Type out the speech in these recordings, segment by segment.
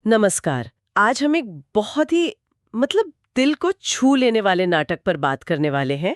नमस्कार। आज हम एक बहुत ही दिल को छू लेने वाले नाटक पर बात करने वाले हैं।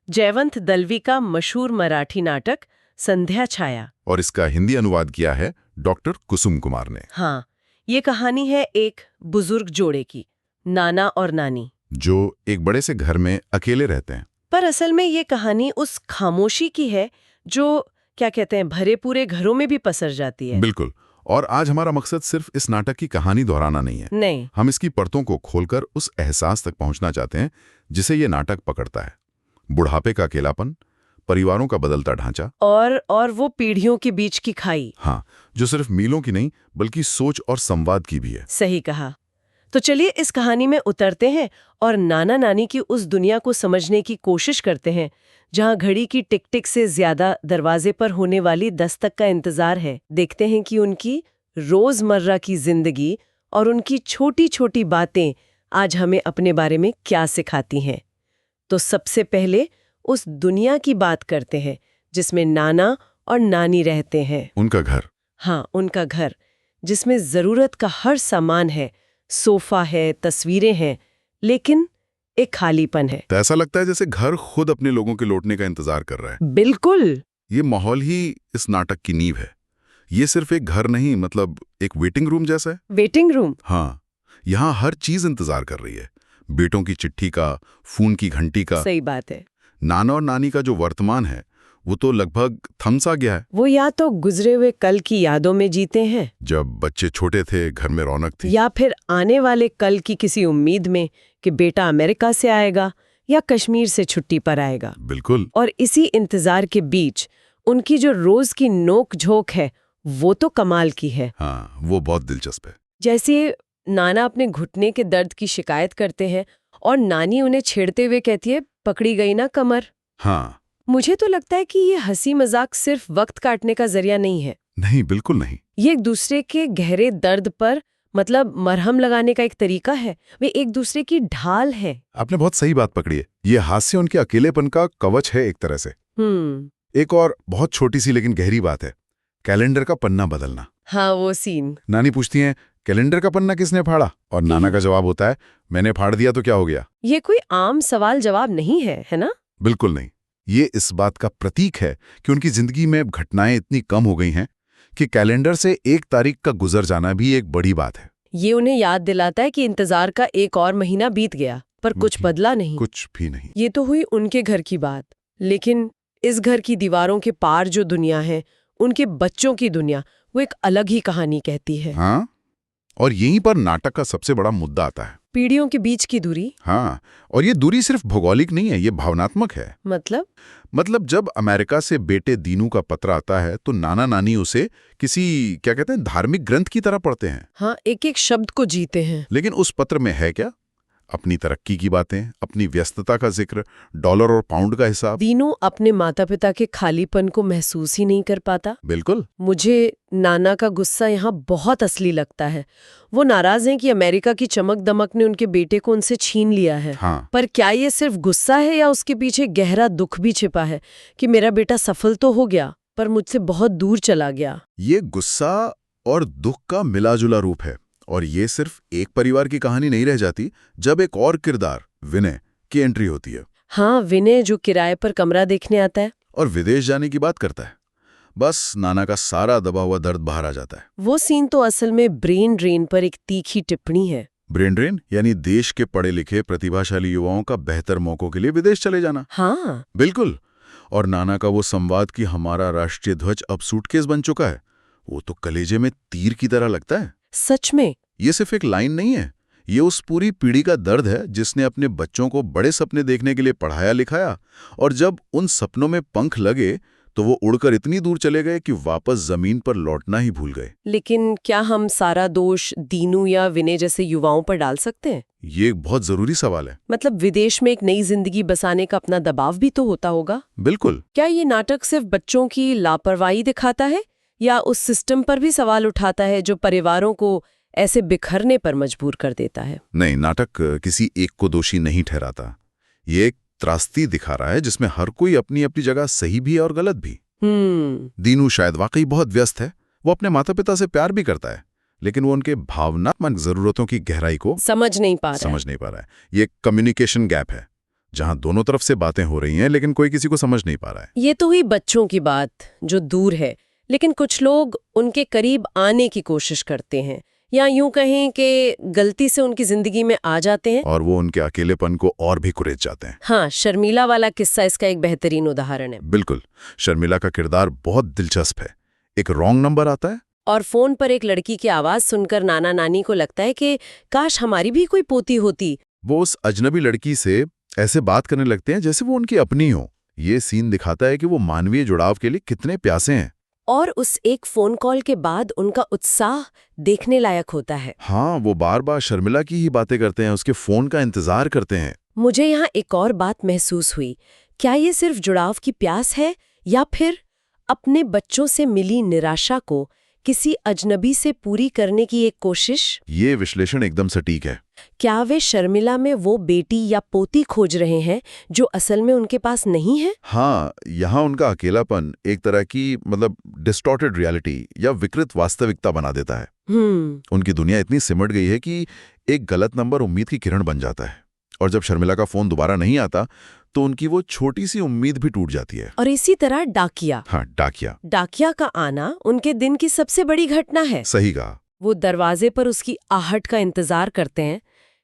जयवंत दलवी का मशहूर मराठी नाटक संध्या छाया। और इसका हिंदी अनुवाद किया है डॉक्टर कुसुम कुमार ने। हाँ, ये कहानी है एक बुजुर्ग जोड़े की, नाना और नानी, जो एक बड़े से घर में अकेले रहते हैं। पर असल में ये कहानी उस खामोशी की है जो क्या कहते हैं भरे पूरे घरों में भी पसर जाती है। बिल्कुल। और आज हमारा मकसद सिर्फ इस नाटक की कहानी दोहराना नहीं है। नहीं, हम इसकी परतों को खोलकर उस एहसास तक पहुंचना चाहते हैं जिसे ये नाटक पकड़ता है। बुढ़ापे का अकेलापन, परिवारों का बदलता ढांचा और वो पीढ़ियों के बीच की खाई। हाँ, जो सिर्फ मीलों की नहीं बल्कि सोच और संवाद की भी है। सही कहा। तो चलिए इस कहानी में उतरते हैं और नाना नानी की उस दुनिया को समझने की कोशिश करते हैं जहां घड़ी की टिक टिक से ज्यादा दरवाजे पर होने वाली दस्तक का इंतजार है। देखते हैं कि उनकी रोजमर्रा की जिंदगी और उनकी छोटी छोटी बातें आज हमें अपने बारे में क्या सिखाती हैं। तो सबसे पहले उस दुनिया की बात करते हैं जिसमें नाना और नानी रहते हैं। उनका घर। हाँ, उनका घर, जिसमें जरूरत का हर सामान है, सोफा है, तस्वीरें हैं, लेकिन एक खालीपन है। तो ऐसा लगता है जैसे घर खुद अपने लोगों के लौटने का इंतजार कर रहा है। बिल्कुल। ये माहौल ही इस नाटक की नींव है। ये सिर्फ एक घर नहीं, एक वेटिंग रूम जैसा है। Waiting room. हाँ, यहाँ हर चीज इंतजार कर रही है। बेटों की चिट्ठी का, फोन की घंटी का। सही बात है। नाना और नानी का जो वर्तमान है वो तो लगभग थमसा गया है। वो या तो गुजरे हुए कल की यादों में जीते हैं, जब बच्चे छोटे थे, घर में रौनक थी, या फिर आने वाले कल की किसी उम्मीद में कि बेटा अमेरिका से आएगा या कश्मीर से छुट्टी पर आएगा। बिल्कुल। और इसी इंतजार के बीच उनकी जो रोज की नोक झोंक है वो तो कमाल की है। हाँ, वो बहुत दिलचस्प है। जैसे नाना अपने घुटने के दर्द की शिकायत करते हैं और नानी उन्हें छेड़ते हुए कहती है, पकड़ी गई ना कमर। हाँ। मुझे तो लगता है कि ये हंसी मजाक सिर्फ वक्त काटने का जरिया नहीं है। नहीं, बिल्कुल नहीं। ये एक दूसरे के गहरे दर्द पर मरहम लगाने का एक तरीका है। वे एक दूसरे की ढाल है। आपने बहुत सही बात पकड़ी है। ये हास्य उनके अकेलेपन का कवच है एक तरह से। एक और बहुत छोटी सी लेकिन गहरी बात है, कैलेंडर का पन्ना बदलना। हाँ, वो सीन। नानी पूछती है, कैलेंडर का पन्ना किसने फाड़ा? और नाना का जवाब होता है, मैंने फाड़ दिया तो क्या हो गया। ये कोई आम सवाल जवाब नहीं है, है ना? बिल्कुल नहीं। ये इस बात का प्रतीक है कि उनकी जिंदगी में घटनाएं इतनी कम हो गई हैं कि कैलेंडर से एक तारीख का गुजर जाना भी एक बड़ी बात है। ये उन्हें याद दिलाता है कि इंतजार का एक और महीना बीत गया पर कुछ बदला नहीं। कुछ भी नहीं। ये तो हुई उनके घर की बात, लेकिन इस घर की दीवारों के पार जो दुनिया है, उनके बच्चों की दुनिया, वो एक अलग ही कहानी कहती है। हाँ, और यहीं पर नाटक का सबसे बड़ा मुद्दा आता है, पीढ़ियों के बीच की दूरी। हाँ, और ये दूरी सिर्फ भौगोलिक नहीं है, ये भावनात्मक है। मतलब जब अमेरिका से बेटे दीनू का पत्र आता है तो नाना नानी उसे किसी क्या कहते हैं धार्मिक ग्रंथ की तरह पढ़ते हैं। हाँ, एक एक शब्द को जीते हैं। लेकिन उस पत्र में है क्या? अपनी तरक्की की बातें, अपनी व्यस्तता का जिक्र, डॉलर और पाउंड का हिसाब। दीनू अपने माता पिता के खालीपन को महसूस ही नहीं कर पाता। बिल्कुल। मुझे नाना का गुस्सा यहाँ बहुत असली लगता है। वो नाराज हैं कि अमेरिका की चमक दमक ने उनके बेटे को उनसे छीन लिया है। हाँ। पर क्या ये सिर्फ गुस्सा है या उसके पीछे गहरा दुख भी छिपा है कि मेरा बेटा सफल तो हो गया पर मुझसे बहुत दूर चला गया। ये गुस्सा और दुख का मिलाजुला रूप है। और ये सिर्फ एक परिवार की कहानी नहीं रह जाती जब एक और किरदार, विनय, की एंट्री होती है। हाँ, विनय जो किराए पर कमरा देखने आता है और विदेश जाने की बात करता है। बस नाना का सारा दबा हुआ दर्द बाहर आ जाता है। वो सीन तो असल में ब्रेन ड्रेन पर एक तीखी टिप्पणी है। ब्रेन ड्रेन यानी देश के पढ़े लिखे प्रतिभाशाली युवाओं का बेहतर मौकों के लिए विदेश चले जाना। हाँ, बिल्कुल। और नाना का वो संवाद कि हमारा राष्ट्रीय ध्वज अब सूटकेस बन चुका है, वो तो कलेजे में तीर की तरह लगता है। सच में। ये सिर्फ एक लाइन नहीं है, ये उस पूरी पीढ़ी का दर्द है जिसने अपने बच्चों को बड़े सपने देखने के लिए पढ़ाया लिखाया, और जब उन सपनों में पंख लगे तो वो उड़कर इतनी दूर चले गए कि वापस जमीन पर लौटना ही भूल गए। लेकिन क्या हम सारा दोष दीनू या विनय जैसे युवाओं पर डाल सकते हैं? ये एक बहुत जरूरी सवाल है। विदेश में एक नई जिंदगी बसाने का अपना दबाव भी तो होता होगा। बिल्कुल। क्या ये नाटक सिर्फ बच्चों की लापरवाही दिखाता है या उस सिस्टम पर भी सवाल उठाता है जो परिवारों को ऐसे बिखरने पर मजबूर कर देता है? नहीं, नाटक किसी एक को दोषी नहीं ठहराता। ये एक त्रासदी दिखा रहा है जिसमें हर कोई अपनी अपनी जगह सही भी है और गलत भी। दीनू शायद वाकई बहुत व्यस्त है, वो अपने माता पिता से प्यार भी करता है, लेकिन वो उनके भावनात्मक जरूरतों की गहराई को समझ नहीं पा रहा है। समझ नहीं पा रहा है। ये कम्युनिकेशन गैप है, जहां दोनों तरफ से बातें हो रही हैं लेकिन कोई किसी को समझ नहीं पा रहा है। ये तो हुई बच्चों की बात जो दूर है, लेकिन कुछ लोग उनके करीब आने की कोशिश करते हैं, या यूं कहें कि गलती से उनकी जिंदगी में आ जाते हैं। और वो उनके अकेलेपन को और भी कुरेद जाते हैं। हाँ, शर्मिला वाला किस्सा इसका एक बेहतरीन उदाहरण है। बिल्कुल, शर्मिला का किरदार बहुत दिलचस्प है। एक रॉन्ग नंबर आता है और फोन पर एक लड़की की आवाज सुनकर नाना नानी को लगता है कि काश हमारी भी कोई पोती होती। वो उस अजनबी लड़की से ऐसे बात करने लगते हैं जैसे वो उनकी अपनी हो। ये सीन दिखाता है कि वो मानवीय जुड़ाव के लिए कितने प्यासे हैं। और उस एक फोन कॉल के बाद उनका उत्साह देखने लायक होता है। हाँ, वो बार बार शर्मिला की ही बातें करते हैं, उसके फोन का इंतजार करते हैं। मुझे यहाँ एक और बात महसूस हुई। क्या ये सिर्फ जुड़ाव की प्यास है, या फिर अपने बच्चों से मिली निराशा को किसी अजनबी से पूरी करने की एक कोशिश? ये विश्लेषण एकदम सटीक है। क्या वे शर्मिला में वो बेटी या पोती खोज रहे हैं जो असल में उनके पास नहीं है? हाँ, यहाँ उनका अकेलापन एक तरह की डिस्टॉर्टेड रियलिटी या विकृत वास्तविकता बना देता है। उनकी दुनिया इतनी सिमट गई है कि एक गलत नंबर उम्मीद की किरण बन जाता है, और जब शर्मिला का फोन दोबारा नहीं आता तो उनकी वो छोटी सी उम्मीद भी टूट जाती है। और इसी तरह डाकिया। हाँ, डाकिया का आना उनके दिन की सबसे बड़ी घटना है। सही कहा। वो दरवाजे पर उसकी आहट का इंतजार करते हैं।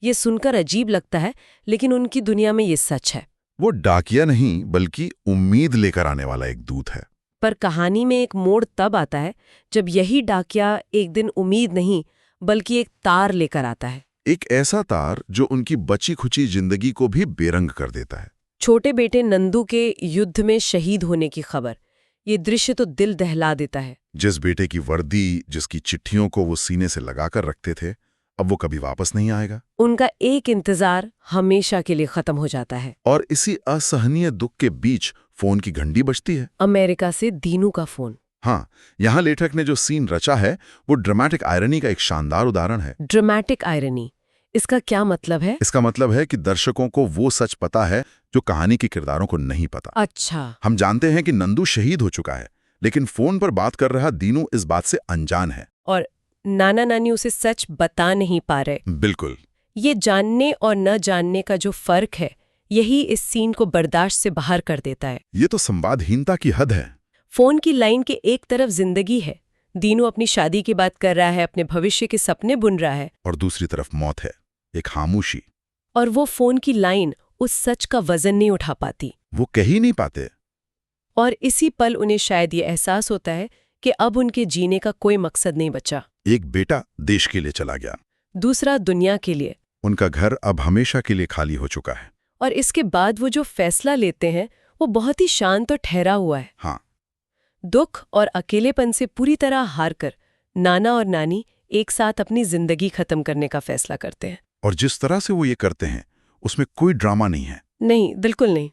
ये सुनकर अजीब लगता है, लेकिन उनकी दुनिया में ये सच है। वो डाकिया नहीं बल्कि उम्मीद लेकर आने वाला एक दूत है। पर कहानी में एक मोड़ तब आता है जब यही डाकिया एक दिन उम्मीद नहीं बल्कि एक तार लेकर आता है। एक ऐसा तार जो उनकी बची खुची जिंदगी को भी बेरंग कर देता है। छोटे बेटे नंदू के युद्ध में शहीद होने की खबर। ये दृश्य तो दिल दहला देता है। जिस बेटे की वर्दी, जिसकी चिट्ठियों को वो सीने से लगाकर रखते थे, अब वो कभी वापस नहीं आएगा। उनका एक इंतजार हमेशा के लिए खत्म हो जाता है। और इसी असहनीय दुख के बीच फोन की घंटी बजती है। अमेरिका से दीनू का फोन। हाँ, यहाँ लेखक ने जो सीन रचा है वो ड्रामेटिक आयरनी का एक शानदार उदाहरण है। ड्रामेटिक आयरनी, इसका क्या मतलब है? इसका मतलब है कि दर्शकों को वो सच पता है जो कहानी के किरदारों को नहीं पता। अच्छा। हम जानते हैं कि नंदू शहीद हो चुका है, लेकिन फोन पर बात कर रहा दीनू इस बात से अनजान है। और नाना नानी उसे सच बता नहीं पा रहे। बिल्कुल। ये जानने और न जानने का जो फर्क है, यही इस सीन को बर्दाश्त से बाहर कर देता है। ये तो संवादहीनता की हद है। फोन की लाइन के एक तरफ जिंदगी है, दीनू अपनी शादी की बात कर रहा है, अपने भविष्य के सपने बुन रहा है, और दूसरी तरफ मौत है, एक खामोशी। और वो फोन की लाइन उस सच का वजन नहीं उठा पाती। वो कह ही नहीं पाते। और इसी पल उन्हें शायद ये एहसास होता है कि अब उनके जीने का कोई मकसद नहीं बचा। एक बेटा देश के लिए चला गया, दूसरा दुनिया के लिए। उनका घर अब हमेशा के लिए खाली हो चुका है। और इसके बाद वो जो फैसला लेते हैं वो बहुत ही शांत और ठहरा हुआ है। हाँ, दुख और अकेलेपन से पूरी तरह हार कर नाना और नानी एक साथ अपनी जिंदगी खत्म करने का फैसला करते हैं। और जिस तरह से वो ये करते हैं उसमें कोई ड्रामा नहीं है। नहीं, बिल्कुल नहीं।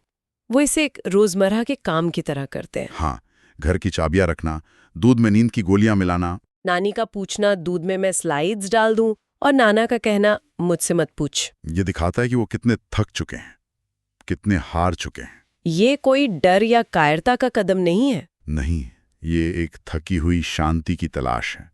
वो इसे एक रोजमर्रा के काम की तरह करते हैं। हाँ, घर की चाबियां रखना, दूध में नींद की गोलियां मिलाना, नानी का पूछना दूध में मैं स्लाइड्स डाल दूं, और नाना का कहना मुझसे मत पूछ। ये दिखाता है कि वो कितने थक चुके हैं, कितने हार चुके हैं। ये कोई डर या कायरता का कदम नहीं है। नहीं, ये एक थकी हुई शांति की तलाश है।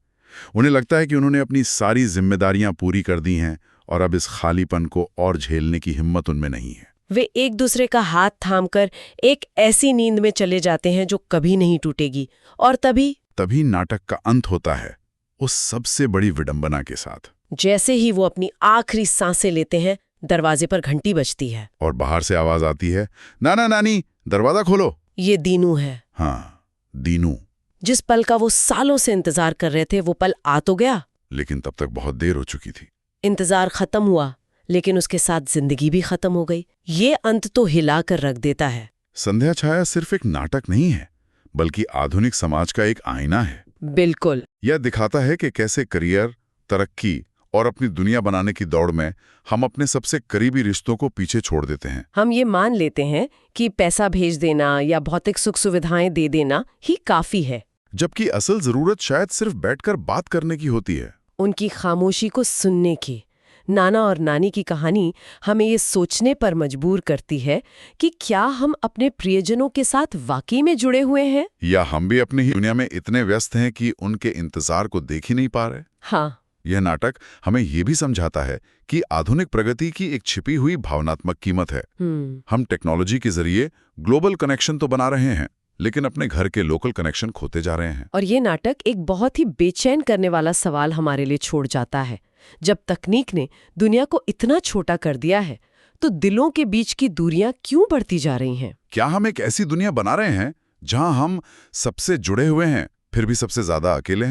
उन्हें लगता है कि उन्होंने अपनी सारी जिम्मेदारियां पूरी कर दी हैं और अब इस खालीपन को और झेलने की हिम्मत उनमें नहीं है। वे एक दूसरे का हाथ थामकर एक ऐसी नींद में चले जाते हैं जो कभी नहीं टूटेगी। और तभी नाटक का अंत होता है, उस सबसे बड़ी विडंबना के साथ। जैसे ही वो अपनी आखिरी सांसें लेते हैं, दरवाजे पर घंटी बजती है और बाहर से आवाज आती है, नाना नानी दरवाजा खोलो। ये दीनू है। हाँ, दीनू। जिस पल का वो सालों से इंतजार कर रहे थे वो पल आ तो गया, लेकिन तब तक बहुत देर हो चुकी थी। इंतजार खत्म हुआ, लेकिन उसके साथ जिंदगी भी खत्म हो गई। ये अंत तो हिला कर रख देता है। संध्या छाया सिर्फ एक नाटक नहीं है, बल्कि आधुनिक समाज का एक आईना है। बिल्कुल। यह दिखाता है कि कैसे करियर, तरक्की और अपनी दुनिया बनाने की दौड़ में हम अपने सबसे करीबी रिश्तों को पीछे छोड़ देते हैं। हम ये मान लेते हैं कि पैसा भेज देना या भौतिक सुख सुविधाएं दे देना ही काफी है, जबकि असल जरूरत शायद सिर्फ बैठकर बात करने की होती है। उनकी खामोशी को सुनने की, नाना और नानी की कहानी हमें ये सोचने पर मजबूर करती है कि क्या हम अपने प्रियजनों के साथ वाकई में जुड़े हुए हैं? या हम भी अपनी ही दुनिया में इतने व्यस्त हैं कि उनके इंतजार को देख ही नहीं पा रहे। हाँ। यह नाटक हमें ये भी समझाता है कि आधुनिक प्रगति की एक छिपी हुई भावनात्मक कीमत है। हम टेक्नोलॉजी के जरिए ग्लोबल कनेक्शन तो बना रहे हैं, लेकिन अपने घर के लोकल कनेक्शन खोते जा रहे हैं। और ये नाटक एक बहुत ही बेचैन करने वाला सवाल हमारे लिए छोड़ जाता है। जब तकनीक ने दुनिया को इतना छोटा कर दिया है, तो दिलों के बीच की दूरियां क्यों बढ़ती जा रही हैं? क्या हम एक ऐसी दुनिया बना रहे हैं जहां हम सबसे जुड़े हुए हैं, फिर भी सबसे ज्यादा अकेले हैं?